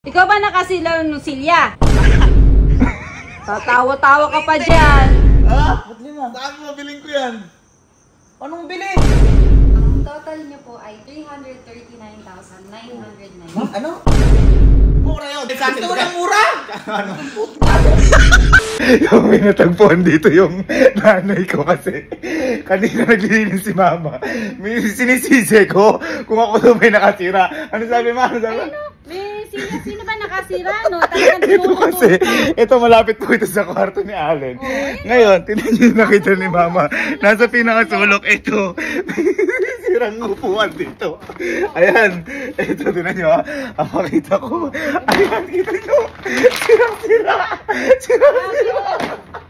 Ikaw ba nakasilaw ng Silya? Tatawa-tawa ka pa dyan. Ha? Ba't lima? Saan mo mabiling ko yan? Anong bili? Ang total niyo po ay 339,909. Ano? Mura yun! Gusto mo ng mura? Ano? Yung minatagpuan dito yung nanay ko kasi kanina naglilinis si mama. Sinisisi ko kung ako daw may nakatira. Ano sabi ma? Ano sabi? Sino ba nakasira, no? Talagang Ito kasi, ito malapit po ito sa kwarto ni Allen. Ngayon, tinan niyo yung nakita ni mama. Nasa pinakasulok, ito. Sirang upuan dito. Ayan. Ito, tinan niyo ha. Ang makita ko. Ayan, kita niyo. Sirang-sira. Sirang-sira.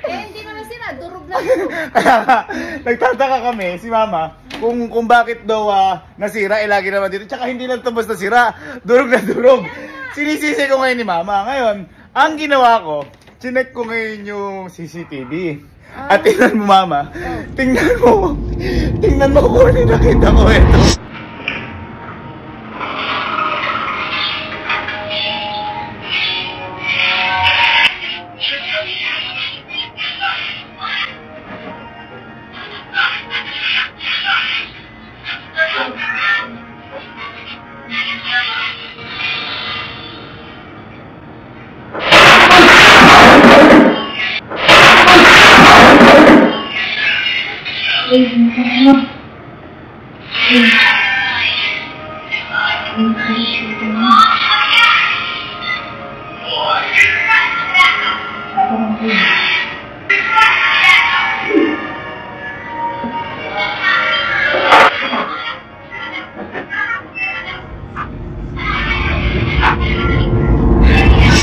Hindi naman sira. Durog na durog. Kaya nga, nagtataka kami, si mama, kung bakit daw nasira, lagi naman dito. Tsaka hindi lang tubos na sira. Durog na durog. Sinisisi ko ngayon ni mama. Ngayon, ang ginawa ko, chinek ko ngayon yung CCTV. At tingnan mo mama, tingnan mo kung ano nakita ko ito.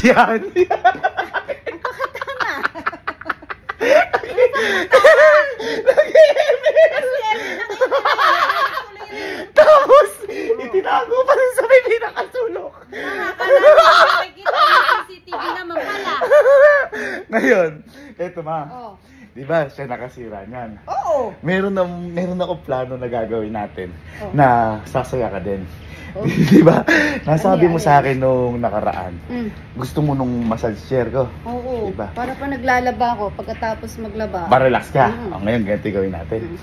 Yan. Tapos, itinago pa rin sa may pinakasulok. Nakikita yung CCTV naman pala. Ngayon, eto ma. Oh. Diba siya nakasira niyan? Oo. Meron ako plano na gagawin natin na sasaya ka din. Oh. Diba? Nasabi mo sa akin nung nakaraan. Gusto mo nung massage chair ko. Oo. Diba? Para pa naglalaba ko pagkatapos maglaba. Relax ka. Ngayon, ganito gawin natin.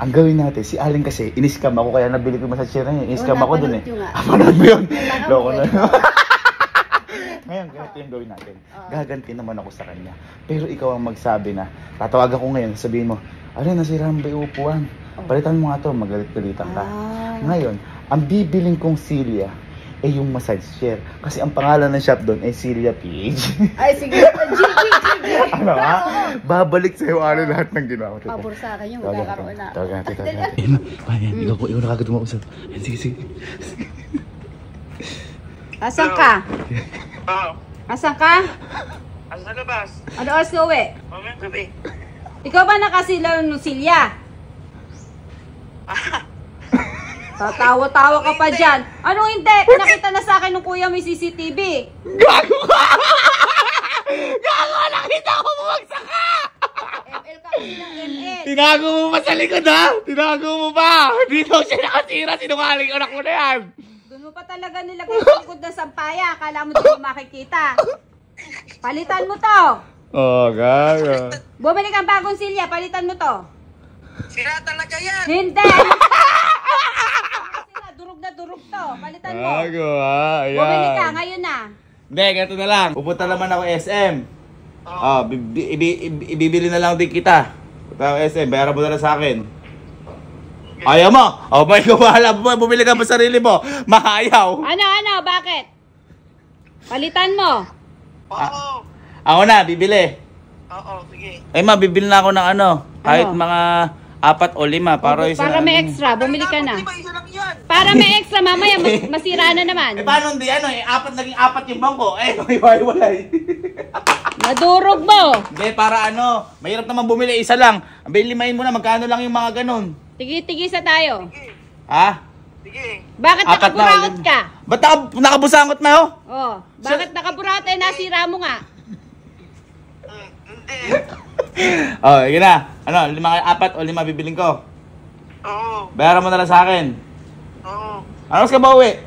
Ang gawin natin, si Allen kasi, in-scam ako kaya nabili ko yung massage chair na yun. In-scam ako dun eh. Manood mo yun. Loko na. Ngayon, ganito yung gawin natin. Gaganti naman ako sa kanya. Pero ikaw ang magsabi na, tatawagan ko ngayon, sabihin mo, Allen, nasira ang upuan. Palitan mo nga to, magalit-galitan ka. Ngayon, ang bibiling kong Silya ay yung massage chair. Kasi ang pangalan ng shop doon ay Silya PH. Ay, sige. Ano ha? Babalik sa'yo ano lahat ng ginawa ko. Pabor sa akin yung magkakaroon na. Tawagan natin. Ikaw na kagad umausap. Sige. Asan ka? Asan ka? Asa sa labas? Ano oras ka uwi? Mamaya gabi. Ikaw ba nakasilaw ng Silya? Tatawa-tawa ka pa dyan. Anong hindi? Pinakita na sa akin ng kuya may CCTV. Gago ka! Gago! Nakita ko bumagsak ka! ML ka kasi ng ML. Tinago mo pa sa likod ha? Tinago mo pa! Hindi daw siya nakatira. Sinungaling anak mo na yan. Doon mo pa talaga nilagay sa likod ng sampaya. Akala mo di mo makikita. Palitan mo to. Gago. Bumili kang bagong Silya. Palitan mo to. Sira talaga yan! Hindi! Durog na durog to. Palitan mo. Gago ha? Ayan. Bumili ka. Ngayon na. Hindi, ganito na lang. Pupunta naman ako SM. Ibibili na lang din kita. Pupunta ako SM. Bayaran mo na lang sa akin. Ayaw mo? May kawala. Bumili ka pa sarili mo. Mahayaw. Ano? Bakit? Palitan mo. Oo! Ako na, bibili. Oo, sige. Bibili na ako ng kahit mga 4 o 5 para may extra, bumili ka na. Isa lang yan! Para may extra, mamaya masira na naman. Paano hindi naging 4 yung bangko? Hiwalay. Nadurog mo. Hindi, para mahirap naman bumili, isa lang. Limain mo na, magkano lang yung mga ganun. Tigi-tigisa tayo. Sige. Ha? Sige. Bakit nakaburaot ka? Ba't nakabusangot na Bakit nakaburaot nasira mo nga? Hindi. Yun na. 4 o 5 bibiling ko. Oo. Bayaran mo na lang sa akin. Oo. Ano ka ba uwi?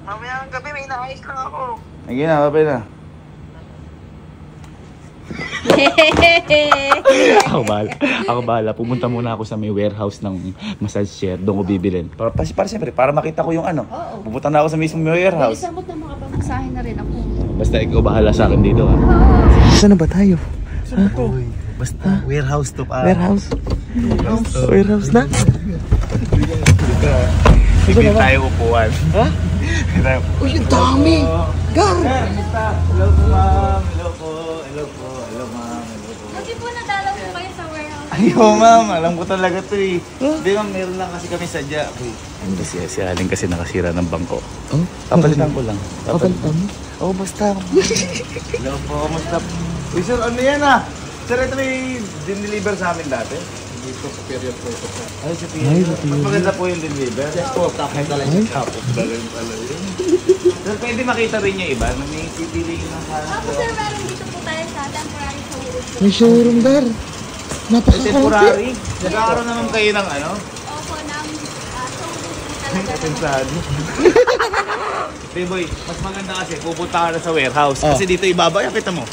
Mamaya ang gabi may naayos lang ako. Sige na, babay na. Ako bahala. Pumunta muna ako sa may warehouse ng massage chair. Doon ko bibilin. Para siyempre, para makita ko yung ano. Oo. Pupunta na ako sa mismong warehouse. Isabot na mga pamasahin na rin ako. Basta ikaw bahala sa akin dito ha. Saan na ba tayo? Basta, warehouse to pa. Warehouse? Warehouse na? Bibili tayo upuan. Ha? Uy, ang dami! Gar! Hello po ma'am. Hello po. Hello po. Hello ma'am. Hello po. Lagi po nadalaw po kayo sa warehouse. Ayaw ma'am, alam ko talaga to eh. Hindi ma'am, meron lang kasi kami sadya. Ano si Aling kasi nakasira ng bangko. Oh? Papalitan ko lang. Papalitan mo? Oo, basta. Hello po, kamusta? Uy sir, ano yan ah? Sir, ito may dineliver sa amin dati. Dito sa period po ito. Ay, sa Pia. Mas maganda po yung deliver. Yes po, tapos talaga yung tapos. Sir, pwede makita rin yung iba na may pipili ng Ako sir, meron dito po tayo sa temporary showroom. May showroom, Gar. temporary. Nagkakaroon naman kayo ng ano? Opo, ng showroom talaga. Pensado. Hey boy, mas maganda kasi pupunta ka na sa warehouse. Kasi dito ibabag, kita mo.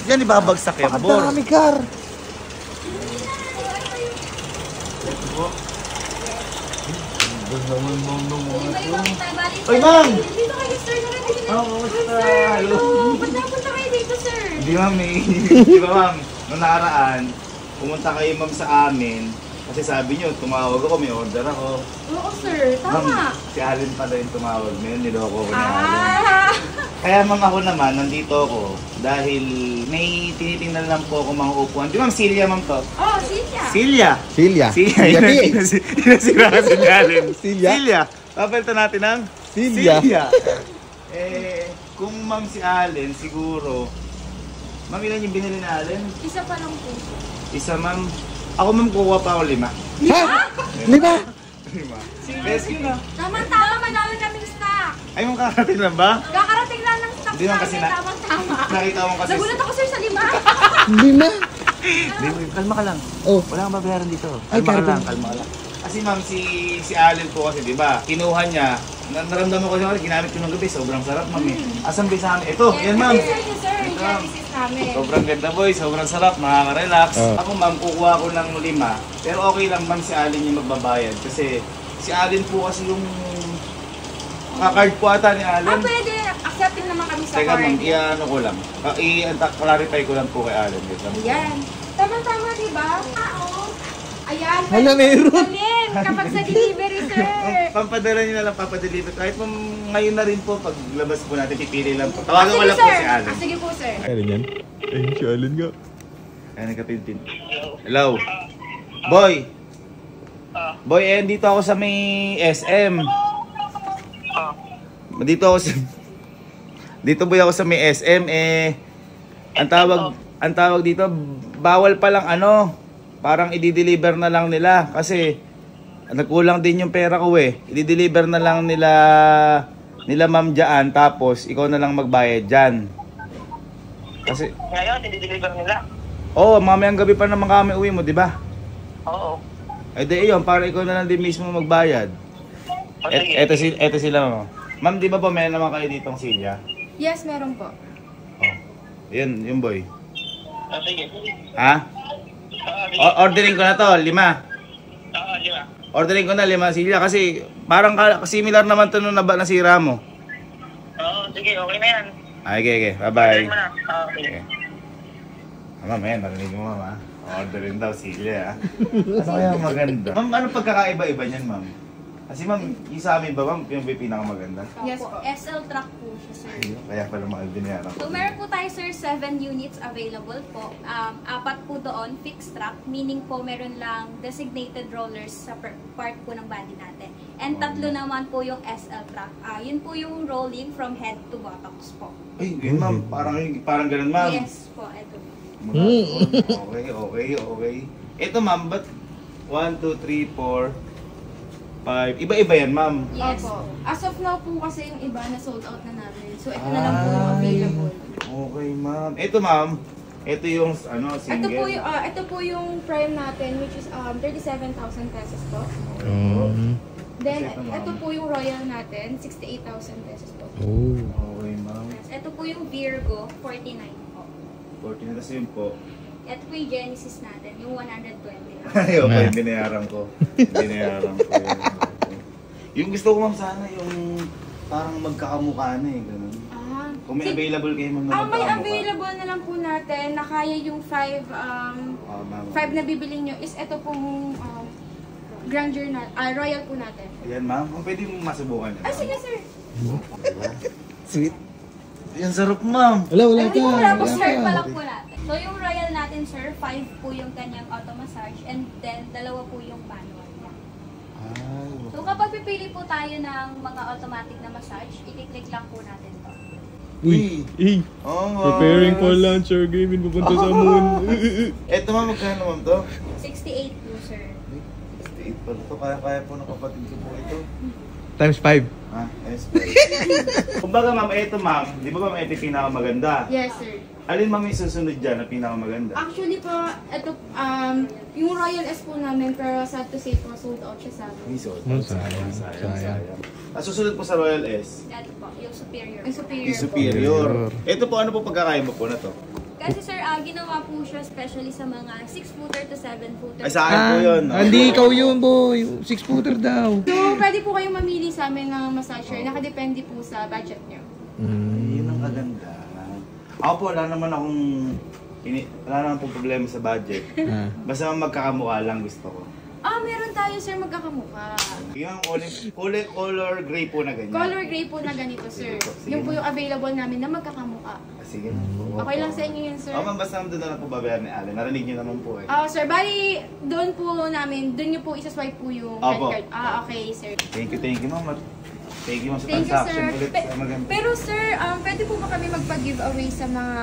Yan ibabagsak yung board. Pakadami, Gar. Oy, ma'am! Dito kayo sir, narinig na. Kamusta? Hello. Hello. Ba't napunta kayo dito sir? Hindi ma'am eh. Di ba ma'am, nung nakaraan, pumunta kayo ma'am sa amin. Kasi sabi nyo, tumawag ako, may order ako. Oo sir, tama. Ma'am, si Allen pala yung tumawag ngayon, niloko ko ni Allen. Ah! Kaya ma'am ako naman, nandito ako dahil may tinitingnan lang po ako mga upuan. Di ma'am, Silya ma'am to? Oh, Silya. Silya! Silya. Silya, yun ang sira kasi ni Allen. Silya? Silya! Papalitan natin ng Silya. Kung ma'am si Allen, siguro, ma'am ilan yung binili ni Allen? Isa pa lang po. Isa ma'am. Ako ma'am, kukuha pa ako 5. Ha? 5? 5. Rescue na. Tama-tama, madami kaming stock. Ay, ma'am, kakarating lang ba? Kakarating lang ng stock Hindi naman kasi namin, tama-tama. Nakita mo kasi. Nagulat ako sir sa 5. 5? Hindi, kalma ka lang. Oh. Wala kang babayaran dito. Ay, Kalma ka kalma. lang, kalma ka lang. Kasi ma'am, si Allen po kasi, di ba? Kinuha niya, naramdaman ko siya, ginamit ko ng gabi, sobrang sarap ma'am eh. Asan ba sa amin? Ito, yan ma'am. Sir, Ito, yan, ma'am. this is namin. Sobrang ganda boy, sobrang sarap, nakaka-relax. Oh. Ako ma'am, kukuha ko ng 5. Pero okay lang ma'am si Allen yung magbabayad. Kasi si Allen po kasi yung kakard po ata ni Allen. Pwede. Accepting naman kami sa Teka ma'am, card. i-ano ko lang. I-clarify ko lang po kay Allen. Ayan. Tama-tama, diba? Oo. Ayan. Hala, meron. Dalhin kapag sa delivery, sir. Papadala niyo na lang, papadeliver. Kahit ma'am, ngayon na rin po, paglabas po natin, pipili lang po. Tawagan ko Sige, lang po sir. si Allen. Sige po, sir. Ano yan? Ayun si Allen nga. Ayan, nagkapintin. Hello. Boy. Boy, dito ako sa may SM. Dito ako sa... Dito boy ako sa may SM, ang tawag dito, bawal pa lang ano, parang i-deliver na lang nila kasi nagkulang din yung pera ko eh. I-deliver na lang nila ma'am dyan, tapos ikaw na lang magbayad dyan. Kasi, Ngayon, hindi-deliver nila. oh, mamayang gabi pa naman kami uwi mo, di ba? Oo. Eh di yun, para ikaw na lang din mismo magbayad. O, sige. Eto sila ma'am. Ma'am, di ba po meron naman kayo ditong silya? Yes, meron po. Oh. Yun, yung boy. O, sige. Ha? Sige. Ordering ko na to, 5. Oo, di ba? Ordering ko na 5 silya kasi parang similar naman to nung nasira mo. Oo, sige. Okay na yan. Okay. Bye-bye. Order mo na. Oo, sige. Okay. Ma'am, ayan, narinig mo ma'am ha? Orderin daw silya ha? Ano kaya maganda? Ma'am, ano pagkakaiba-iba niyan ma'am? Kasi ma'am, yung sa amin ba ma'am, yung pinakamaganda? Yes po. SL truck po siya, sir. Ayun, kaya pala mga binayaran ko. So, meron po tayo, sir, 7 units available po. 4 po doon, fixed truck, meaning po meron lang designated rollers sa part po ng body natin. And 3 naman po yung SL truck. Yun po yung rolling from head to buttocks po. Ay, yun ma'am, parang ganun ma'am. Yes po, ito. Okay. Ito ma'am, ba't 1, 2, 3, 4, 5? Iba-iba yan ma'am. Yes. Opo. As of now po kasi yung iba na sold out na namin. So ito na lang po yung available. Okay ma'am. Ito ma'am, ito yung ano, single. Ito po yung prime natin which is 37,000 pesos po. Then Ito, ma'am. ito po yung royal natin, 68,000 pesos po. Okay ma'am. Yes. Ito yung Virgo, 49 po. 14 na kasi yun po. Ito po yung Genesis natin, yung 120. Ayaw pa yung binayaran ko. Binayaran ko yun. Yung gusto ko ma'am sana yung parang magkakamukha na eh. Ganun. Kung may available kayo ma'am na May magkakamukha. available na lang po natin na kaya yung 5 Ma'am. na bibiling nyo is ito pong Grand Journal, Royal po natin. Ayan ma'am, kung pwede mong masubukan yun. Sige sir. Sweet. Yan sarap ma'am. Wala Hindi po ka. wala po, sir, palak po natin. So yung Royal natin, sir, 5 po yung kanyang auto massage and then 2 po yung manual niya. So kapag pipili po tayo ng mga automatic na massage, i-click lang po natin to. Uy. Oh, Preparing for lunch or gaming pupunta sa moon. Eto ma'am, magkano ma'am to? 68 po, sir. 68 pala to. Kaya po ng kapatid ko po ito. Times 5. Ha? Yes, kumbaga ma'am, eto ma'am, di ba ma'am, ito yung pinakamaganda? Yes sir. Alin ma'am yung susunod dyan na pinakamaganda? Actually po, ito, yung Royal S po namin, pero sad to say po, sold out siya sa amin. Sayang. Susunod po sa Royal S. Ito po, yung superior. Ang superior Yung po. superior. Ito po, ano po pagkakaiba po na to? Kasi sir, ginawa po siya especially sa mga 6-footer to 7-footer. Ay, sa akin po yun. no? Hindi ikaw yun, boy. 6-footer daw. So, pwede po kayong mamili sa amin ng massager. Nakadepende po sa budget nyo. Yun ang kaganda. Ako po, wala naman wala naman pong problema sa budget. Basta magkakamukha lang gusto ko. Meron tayo sir magkakamukha. Yung color gray po na ganyan. Color gray po na ganito sir. Yung po yung available namin na magkakamukha. Sige na po. Okay lang sa inyo yun sir? Ma'am, basta doon na lang po babayaran ni Allen. Narinig niyo naman po eh. Sir, bali, doon po namin, doon nyo po isa-swipe po yung Opo. credit card. Okay sir. Thank you ma'am. Thank you ma'am sa Thank you transaction sir. ulit. Sa maganda. Pero sir, pwede po ba kami magpa-giveaway sa mga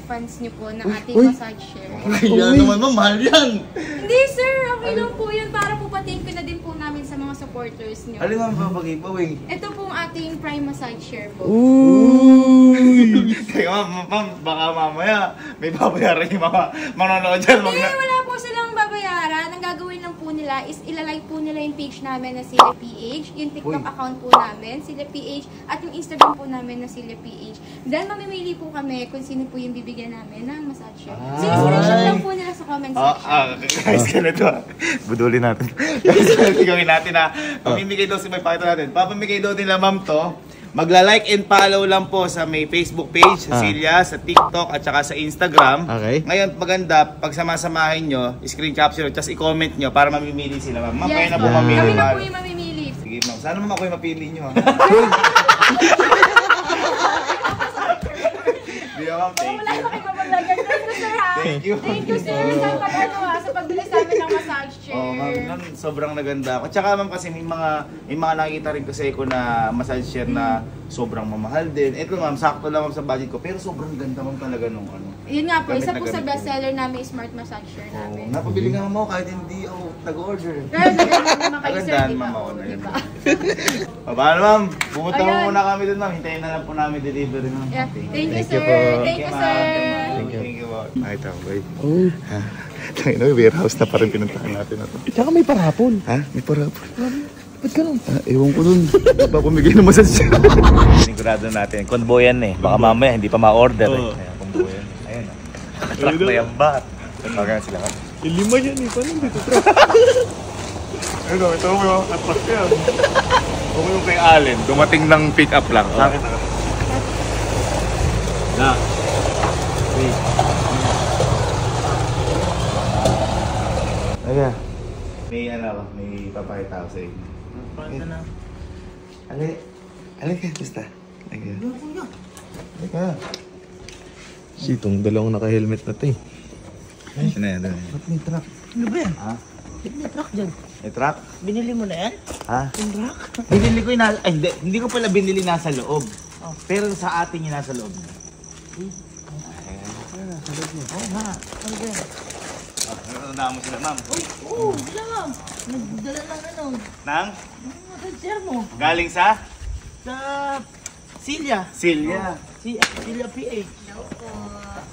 fans nyo po ng ating massage share? Yan naman, ma'am. Mahal yan. Hindi sir, okay lang po yun para po pa-thank you na din po namin sa mga supporters nyo. Alin ma'am ba pag-giveaway? Ito pong ating Prime Massage Share po. Kaya ma'am, baka mamaya may babayaran yung mga manonood dyan. Hindi, wala po silang babayaran. Ang gagawin lang po nila is ilalike po nila yung page namin na Sila PH, yung TikTok account po namin, Sila PH, at yung Instagram po namin na Sila PH. Then mamimili po kami kung sino po yung bibigyan namin ng massage share. Screenshot lang po nila sa comment section. Guys, ganito. Budulin natin. Guys, gawin natin na pamimigay daw si may pakita natin. Papamigay daw nila ma'am to. Magla-like and follow lang po sa may Facebook page, sa Celia, sa TikTok, at saka sa Instagram. Okay. Ngayon, maganda, pag sama-samahin nyo, screen capture, tapos i-comment nyo para mamimili sila, ma'am. Ma'am, kayo na po mamili, Kami na ma'am. po yung mamimili. Sige, ma'am. Sana ma'am ako yung mapili nyo, ha? Di ba, ma'am? Thank Wala you. na kayo mamalagyan. Thank you sir ha. Thank you. Thank you sir sa pagbili sa amin ng massage chair. Oo, ma'am, sobrang naganda ako. Tsaka ma'am kasi may mga nakikita rin kasi ko na massage chair na sobrang mamahal din. Ito ma'am, sakto lang ma'am sa budget ko, pero sobrang ganda ma'am talaga nung ano. Yun nga po, Gamit isa na po sa gamit ko. bestseller namin is Smart Massage Chair namin. Napabili nga mo kahit hindi ako nag-order. Pero nagandang naman kayo sir, Magandaan di ba? ma'am ako na yun. Diba? Paano ma'am? Pumunta Ayun. muna kami dun ma'am. Hintayin na lang po namin delivery ma'am. Yeah. Thank you Thank sir. you po. Thank you sir. Thank you po. Ay, tambay. Ha? Tangin na, warehouse na pa rin pinuntahan natin na to. Tsaka may parapol. Ha? May parapol. Ba't ganun? Ewan ko dun. Baka pumigay ng massage siya. Sinigurado natin. Konboyan eh. Baka mamaya hindi pa ma-order eh. Kaya konboyan. Ayun. Truck na yan ba? Tawagan sila ka. 5 yan eh. Paano dito truck? Ayun, ito mo yung truck yan. Huwag yung kay Allen. Dumating ng pick up lang. Sa akin na. Na. Wait. Aga. May may papakita ako sa inyo. Papakita na. Alin ka, basta. Aga. Aga. Itong dalawang naka-helmet na to eh. Ayun na yan, doon. Ba't may truck? Ano ba yan? Ha? May truck dyan. May truck? Binili mo na yan? Ha? Yung truck? Binili ko yung ay, hindi ko pala binili nasa loob. Pero sa atin yung nasa loob niya. Nasa loob mo. Oo nga. Ano ba yan? Natandaan mo sila, ma'am. Oo, lang. Nagdala ng ano. Nang? Massage mo. Galing sa? Sa Silya. Silya. Silya PH.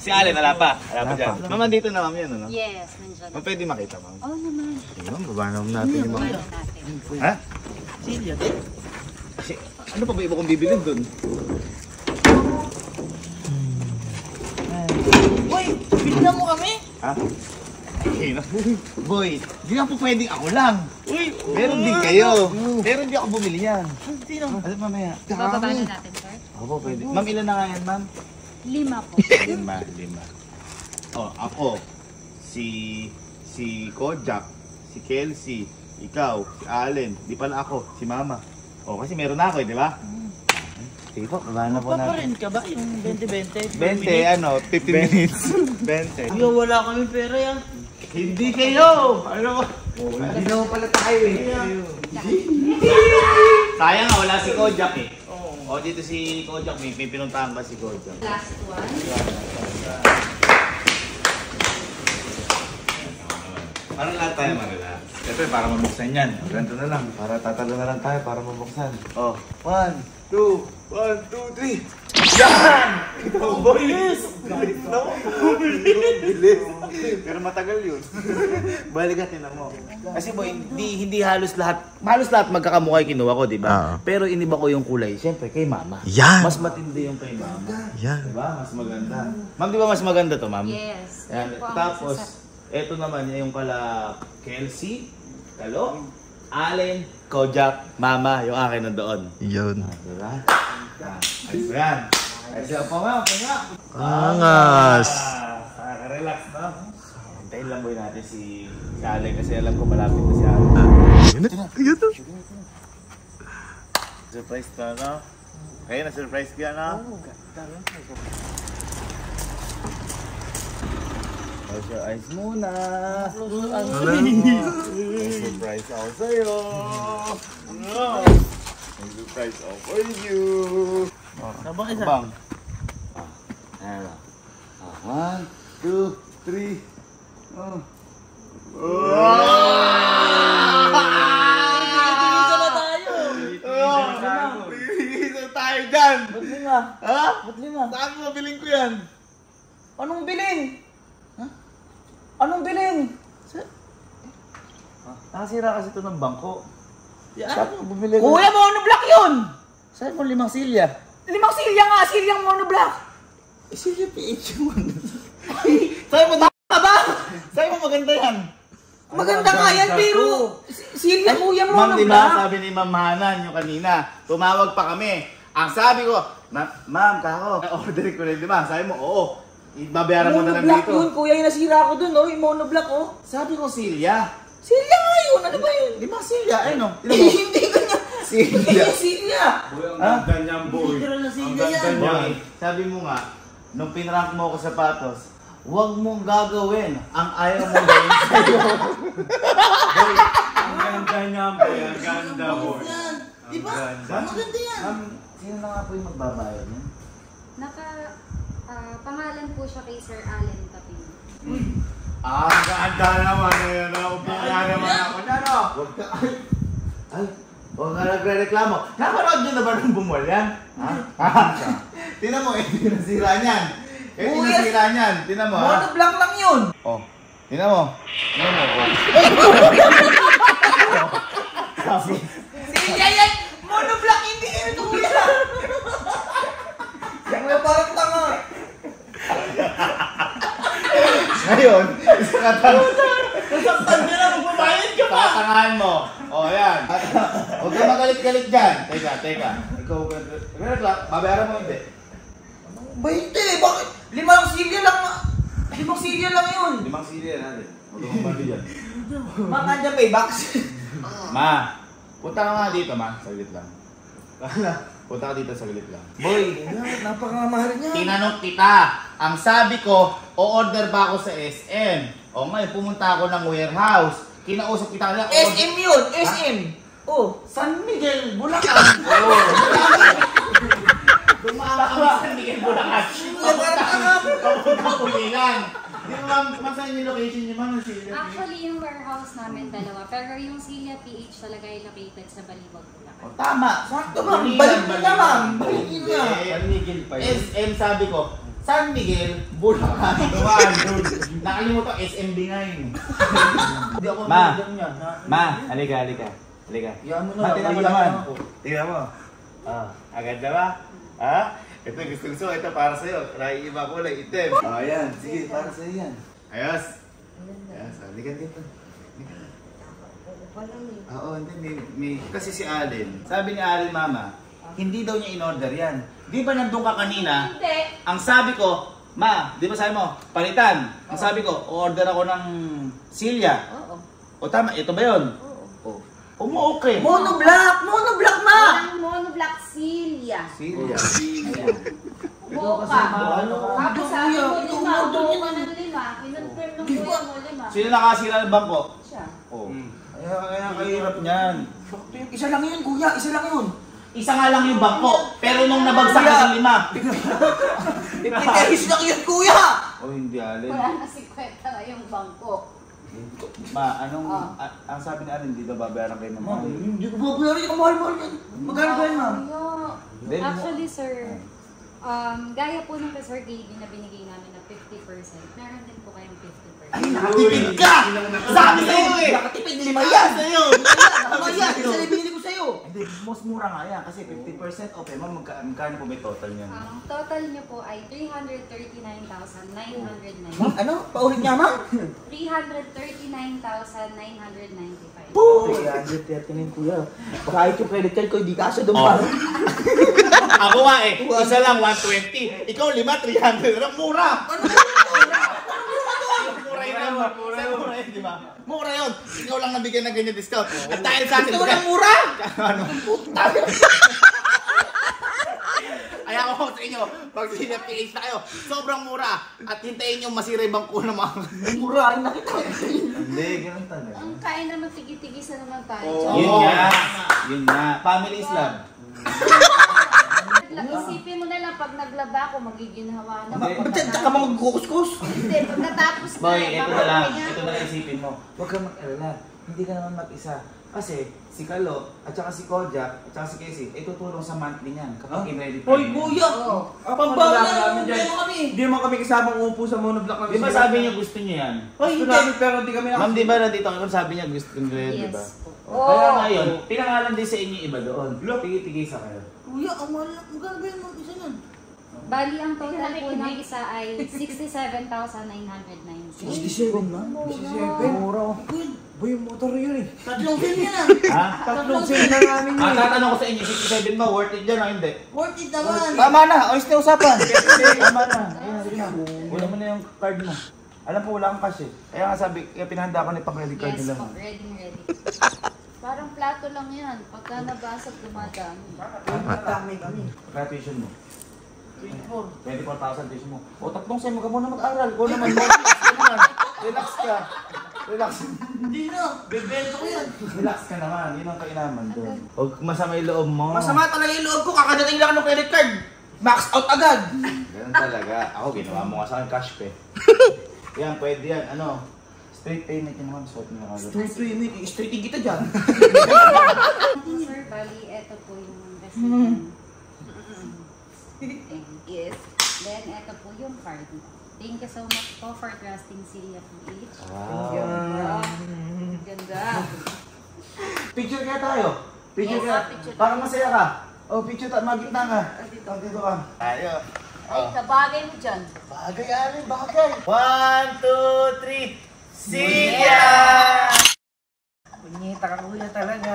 Si Allen, wala pa. Wala pa dyan. Ma'am, dito na ma'am yan, ano? Yes, nandiyan. Ma'am, pwede makita, ma'am. Oo naman. Sige, ma'am, baba naman natin yung mga... Natin. Ha? Silya din. Kasi, ano pa ba iba kong bibilin dun? boy. Bigyan mo kami. Ha? Boy, di na po pwedeng ako lang. Uy, meron din kayo. Pero hindi ako bumili yan. Sino? Ano mamaya? Bababanin natin, sir. Opo, pwede. Ma'am, ilan na nga yan, ma'am? 5 po. 5. Oh, ako. Si Kojak, si Kelsey, ikaw, si Allen, di pala ako, si Mama. Oh, kasi meron na ako, di ba? Sige po, baba na po natin. Paparin ka ba yung 20-20? 20, ano, 15 minutes. 20. Yo, wala kami pera yan. Hindi kayo! Ano? Hindi naman pala tayo eh. Sayang nga, wala si Kojak eh. O, dito si Kojak, may pinuntahan ba si Kojak? Last one. Parang lahat tayo mag-relax. Siyempre, para mabuksan yan. Ganito na lang. Para tatalo na lang tayo para mabuksan. Oh, 1, 2, 1, 2, 3. Yan! Ito, boys! Galit na mo. Bilis. Pero matagal yun. Balikan mo. Kasi boy, hindi halos lahat magkakamukha yung kinuha ko, di ba? Pero iniba ko yung kulay. Siyempre, kay Mama. Yan! Mas matindi yung kay Mama. Yan. Di ba? Mas maganda. Ma'am, di ba mas maganda to, ma'am? Yes. Yan. Tapos, eto naman yung kala Kelsey, Kalo, Allen, Kojak, Mama, yung akin nandoon. Yun. Diba? Ayos ba yan? Ayos ba po nga? Angas! Relax na. Hintayin lang boy natin si Allen kasi alam ko malapit na si Allen. Yun na. Yun na. Surprise na, no? Kaya na-surprise ka, no? Close your eyes muna. May surprise ako sa'yo. May surprise ako for you. Sabang isa. Bang. Ayan lang. 1, 2, 3. Isa na tayo. Isa tayo dyan. Ba't 5? Ha? Ba't 5? Saan mo mabiling ko yan? Anong bilhin? Ha? Anong bilhin? Nakasira kasi ito ng bangko. Yan. Bumili ko. Kuya, monoblock yun! Saan mo 5 silya? 5 silya nga, silyang monoblock! Silya PH yung Sa'yo mo tama ba? Sa'yo mo maganda yan. Maganda nga yan, pero silya mo yung Ma'am, di ba monoblock. sabi ni Ma'am Hanan yung kanina, tumawag pa kami. Ang sabi ko, Ma'am, kako, order ko rin, di ba? Sabi mo, oo. Babayaran mo na lang Monoblock dito. yun, kuya, yung nasira ko dun, oh, yung monoblock, oh. Sabi ko, Silya. Silya nga yun, ano ba yun? Di ba Silya? Ayun o. Hindi ko niya. Silya. Silya. Boy, ang ganda niyan, boy. Literal na Ang silya ganda yan. niyan. Sabi mo nga, nung pinrank mo ako sa sapatos, huwag mong gagawin ang ayaw mong gawin sa'yo. Boy, ang ganda niyan, boy. Ang ganda, boy. Yan. Di ba? Ganda. Maganda yan. Ma'am, sino na nga po yung magbabayad niya? Pangalan po siya kay Sir Allen Tapino. Ang ganda naman yun. Upo na naman ako na, no? Huwag ka, ay, huwag ka nagre-reklamo. Napanood nyo na ba nung bumol yan? Ha? Tinan mo, tinasira niyan. Tinasira niyan. Tinan mo, ha? Monoblock lang yun. Oh, tinan mo. Tinan mo, oh. Sabi, Silya yan. Monoblock, hindi yun ito, kuya. Yung parang tanga. ngayon, isakatan. Nasaktan ka na, magbabayad ka pa. Tatangahan mo. O, yan. Huwag ka magalit-galit dyan. Teka. Ikaw, babayaran mo hindi. 20, bakit? 5 silya lang. 5 silya lang yun. 5 silya natin. Huwag kang bali dyan. Makanda paybox. Ma, punta ka nga dito, ma. Saglit lang. Punta ka dito, saglit lang. Boy, Napakamahal niya. tinanong kita. Ang sabi ko, o-order ba ako sa SM? O ngayon, pumunta ako ng warehouse. Kinausap kita lang. SM yun, SM. Oh. San Miguel, Bulacan. Oo. Dumaan kami sa San Miguel, Bulacan. Papunta ko Lilan. Di ba ma'am, masahin yung location niyo ma'am? Actually, yung warehouse namin dalawa. Pero yung Silya PH talaga ay located sa Baliwag, Bulacan. O, tama. Sakto ma'am, balik mo na ma'am. Balik mo na. San Miguel pa yun. SM sabi ko, San Miguel, Bulacan. Dumaan doon. Nakalimutan, SMB nga yun. Hindi ako Ma. nandyan yan. Ma, halika. Halika. Yan mo na. Ma, tingnan mo Ayan naman. ako. Tingnan mo. Agad na ba? Ha? Ito, gusto. Ito para sa'yo. Naiiba kulay, itim. Ayan, sige, para sa'yo yan. Ayos. Ayos, ligan dito. Oo, hindi. Kasi si Allen, sabi ni Allen, Mama, hindi daw niya in-order yan. Di ba nandun ka kanina? Hindi. Ang sabi ko, Ma, di ba sabi mo, palitan. Ang sabi ko, order ako ng silya. Oo. O tama, ito ba yun? Oo. Okay. Monoblock ma! Walang monoblock silya. Silya. Buo ka. Tapos sabi mo lima, buo ka ng lima. Kinonfirm ng kuya mo lima. Sino nakasira ng bangko? Siya. Oo. Kaya kahirap niyan. Isa lang yun, kuya. Isa lang yun. Isa nga lang yung bangko, pero nung nabagsak ng 5. 50 pesos lang yun, kuya! Oh, hindi Allen. Wala na si Kwenta na yung bangko. Ma, ang sabi ni Allen, hindi daw babayaran kayo ng Ma, mahal. hindi ko babayaran yung mahal-mahal yan. Magkano ba yan, ma'am? Hindi, Actually, sir, gaya po ng kay Sir Gaby na binigay namin na 50%, meron din po kayong 50%. Ay, nakatipid ka! Sabi sa'yo eh! Nakatipid, 5 yan! Sa'yo! Tama yan! Isa na binili ko sa'yo! Hindi, mas mura nga yan kasi 50% off. Ma'am, magkano po may total niyan? Ang total niyo po ay 339,995. Ano? Paulit niya, ma'am? 339,995. Oo! 339, kuya. Kahit yung credit card ko, hindi kasya doon pa. Ako nga eh, isa lang 120. Ikaw 5, 300. Ang mura! Mura yun. Mura yun, di ba? Mura yun. Ikaw lang nabigyan ng ganyan discount. At dahil sa atin, Ito lang mura! ano? Kaya ako sa inyo, pag PH na kayo, sobrang mura. At hintayin nyo masira yung bangko ng mga... Mura, ay nakita. Hindi, ganun talaga. Ang kain naman tigit-tigisa naman tayo. Yun nga. Yun nga. Family is love. Isipin mo na lang pag naglaba ako, magiginhawa na. Ba't ka mo magkukuskus? Hindi, pag natapos na. Boy, ito na lang. papahinga Ito ako. na lang isipin mo. Huwag kang mag-alala. Hindi ka naman mag-isa. Kasi si Kalo, at saka si Kojak, at saka si Casey, ay tutulong sa monthly niyan kapag i-ready pa. Hoy, kuya! Pambawa na namin dyan. kami! Hindi naman kami kasamang upo sa monoblock ng Di ba sabi niya gusto niya yan? Hoy, Gusto hindi! namin pero hindi kami Ma'am, di ba nandito ako sabi niya gusto niya, di ba? Yes po. Kaya ngayon, pinangalan din sa inyo iba doon. Tigil-tigil sa kayo. Kuya, ang mahal na. Magkano ba yung mga isa nun? Bali, ang total po ng isa ay 67,990. 67, ma'am? 67. Mura. Kuya, Boy, yung motor yun eh. tatlong film yan ah! Ha? Tatlong sale na namin yun. Tatanong ko sa inyo, 67 ba? Worth it dyan o hindi? Worth it naman! Tama na! Ayos na usapan! Tama na! Sige na. Wala mo na yung card mo. Alam po, wala kang cash eh. Kaya nga sabi, kaya pinahanda ko na yung pang-credit card Yes nila. po, ready. Parang plato lang yan. Pagka nabasag, dumadami. Dami kami. Graduation mo. 24. 24,000 tuition mo. O, tatlong sem, huwag ka muna mag-aral. Ko naman, relax ka. Relax. Hindi na! Bebento ko yan! Relax ka naman. Yun ang kainaman doon. Huwag masama yung loob mo. Masama talaga yung loob ko, kakadating lang ng credit card! Max out agad! Ganun talaga. Ako, ginawa mo nga sa akin cash pay. Yan, pwede yan. Ano? Straight payment yun naman. Suot mo na kagad. Straighting kita dyan! Sir, bali, eto po yung receipt. Yes. Then, eto po yung card. Thank you so much po for trusting Celia PH. Wow. Ganda. Picture kaya tayo. Picture Yes, kaya. picture. Para masaya ka. Oh, picture tayo. Magitna ka. Dito ka. Tayo. Ay, kabagay mo dyan. Bagay, Alin. Bagay. 1, 2, 3. Celia! Punyeta ka kuya talaga!